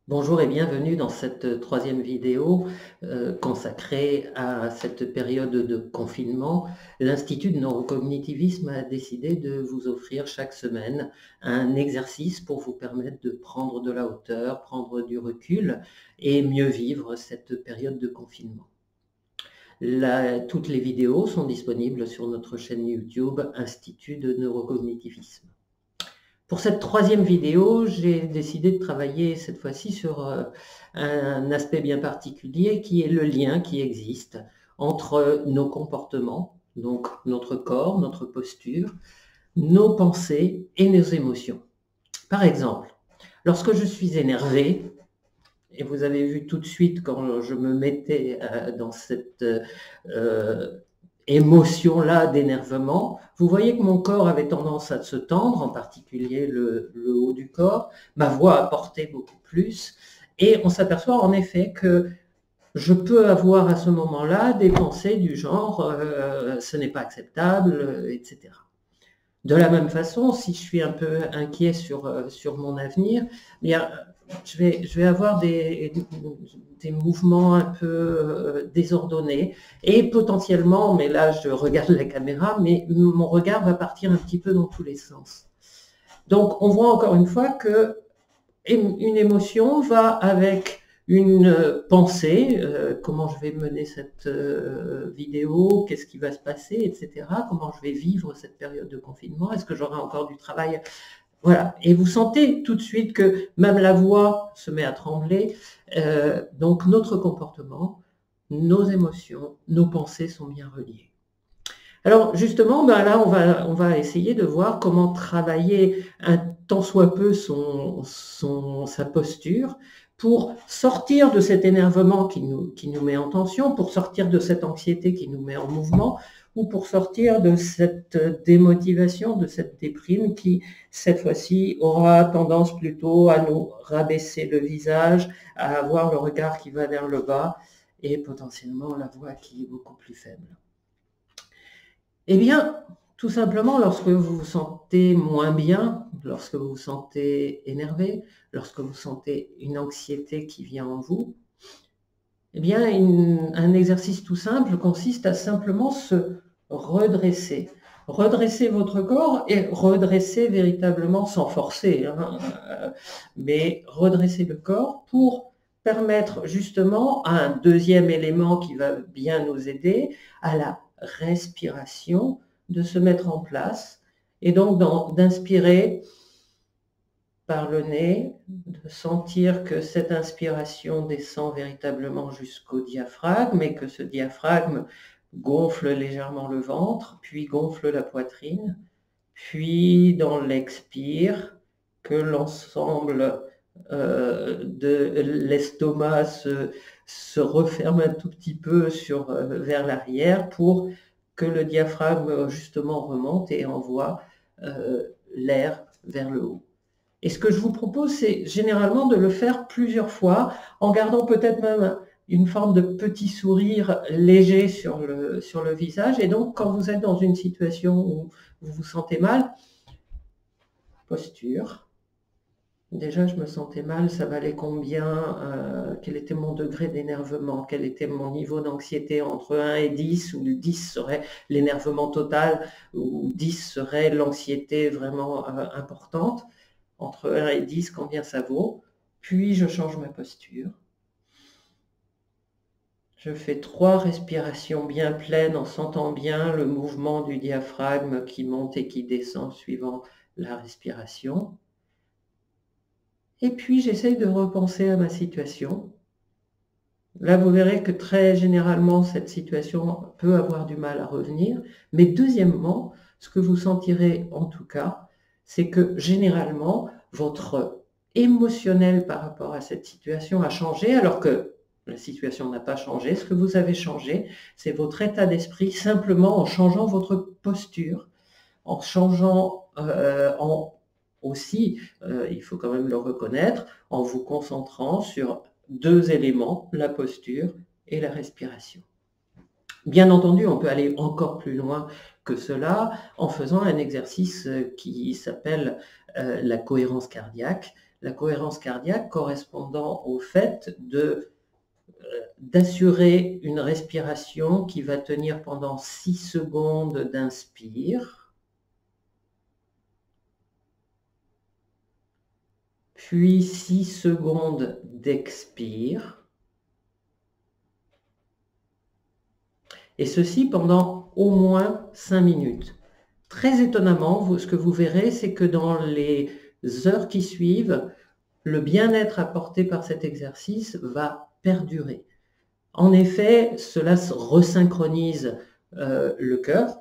Bonjour et bienvenue dans cette troisième vidéo consacrée à cette période de confinement. L'Institut de neurocognitivisme a décidé de vous offrir chaque semaine un exercice pour vous permettre de prendre de la hauteur, prendre du recul et mieux vivre cette période de confinement. Toutes les vidéos sont disponibles sur notre chaîne YouTube Institut de neurocognitivisme. Pour cette troisième vidéo, j'ai décidé de travailler cette fois-ci sur un aspect bien particulier qui est le lien qui existe entre nos comportements, donc notre corps, notre posture, nos pensées et nos émotions. Par exemple, lorsque je suis énervé, et vous avez vu tout de suite quand je me mettais dans cette émotion-là d'énervement, vous voyez que mon corps avait tendance à se tendre, en particulier le haut du corps, ma voix a porté beaucoup plus, et on s'aperçoit en effet que je peux avoir à ce moment-là des pensées du genre ce n'est pas acceptable, etc. De la même façon, si je suis un peu inquiet sur mon avenir, bien, je vais avoir des mouvements un peu désordonnés et potentiellement, mais là je regarde la caméra, mais mon regard va partir un petit peu dans tous les sens. Donc on voit encore une fois que une émotion va avec une pensée, comment je vais mener cette vidéo, qu'est-ce qui va se passer, etc. Comment je vais vivre cette période de confinement, est-ce que j'aurai encore du travail? Voilà, et vous sentez tout de suite que même la voix se met à trembler, donc notre comportement, nos émotions, nos pensées sont bien reliées. Alors justement, ben là, on va essayer de voir comment travailler un tant soit peu sa posture pour sortir de cet énervement qui nous met en tension, pour sortir de cette anxiété qui nous met en mouvement, ou pour sortir de cette démotivation, de cette déprime qui, cette fois-ci, aura tendance plutôt à nous rabaisser le visage, à avoir le regard qui va vers le bas et potentiellement la voix qui est beaucoup plus faible. Eh bien, tout simplement, lorsque vous vous sentez moins bien, lorsque vous vous sentez énervé, lorsque vous sentez une anxiété qui vient en vous, eh bien, un exercice tout simple consiste à simplement se redresser. Redresser votre corps et redresser véritablement sans forcer, hein, mais redresser le corps pour permettre justement à un deuxième élément qui va bien nous aider, à la respiration, de se mettre en place et donc d'inspirer par le nez, de sentir que cette inspiration descend véritablement jusqu'au diaphragme et que ce diaphragme gonfle légèrement le ventre, puis gonfle la poitrine, puis dans l'expire, que l'ensemble de l'estomac se referme un tout petit peu vers l'arrière pour que le diaphragme justement remonte et envoie l'air vers le haut. Et ce que je vous propose, c'est généralement de le faire plusieurs fois, en gardant peut-être même une forme de petit sourire léger sur le visage. Et donc, quand vous êtes dans une situation où vous vous sentez mal, posture. Déjà, je me sentais mal, ça valait combien, quel était mon degré d'énervement, quel était mon niveau d'anxiété entre 1 et 10, où le 10 serait l'énervement total, où 10 serait l'anxiété vraiment importante. Entre 1 et 10, combien ça vaut? Puis je change ma posture. Je fais 3 respirations bien pleines en sentant bien le mouvement du diaphragme qui monte et qui descend suivant la respiration. Et puis j'essaye de repenser à ma situation. Là, vous verrez que très généralement, cette situation peut avoir du mal à revenir. Mais deuxièmement, ce que vous sentirez en tout cas, c'est que généralement, votre émotionnel par rapport à cette situation a changé, alors que la situation n'a pas changé. Ce que vous avez changé, c'est votre état d'esprit simplement en changeant votre posture, en changeant aussi, il faut quand même le reconnaître, en vous concentrant sur 2 éléments, la posture et la respiration. Bien entendu, on peut aller encore plus loin que cela en faisant un exercice qui s'appelle la cohérence cardiaque. la cohérence cardiaque correspondant au fait d'assurer une respiration qui va tenir pendant 6 secondes d'inspire, puis 6 secondes d'expire, et ceci pendant au moins 5 minutes. Très étonnamment, ce que vous verrez, c'est que dans les heures qui suivent, le bien-être apporté par cet exercice va perdurer. En effet, cela resynchronise le cœur,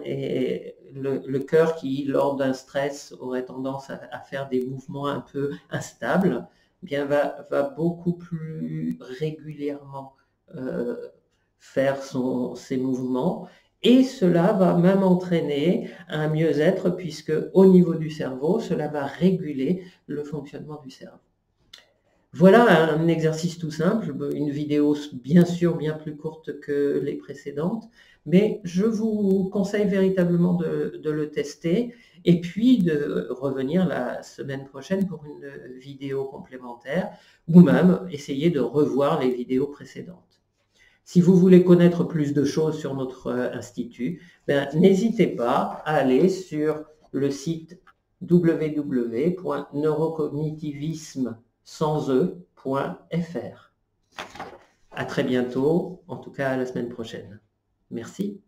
et le cœur qui, lors d'un stress, aurait tendance à faire des mouvements un peu instables, eh bien va beaucoup plus régulièrement faire ses mouvements, et cela va même entraîner un mieux-être, puisque au niveau du cerveau, cela va réguler le fonctionnement du cerveau. Voilà un exercice tout simple, une vidéo bien sûr bien plus courte que les précédentes, mais je vous conseille véritablement de le tester et puis de revenir la semaine prochaine pour une vidéo complémentaire ou même essayer de revoir les vidéos précédentes. Si vous voulez connaître plus de choses sur notre institut, n'hésitez pas à aller sur le site www.neurocognitivisme.fr. À très bientôt, en tout cas à la semaine prochaine. Merci.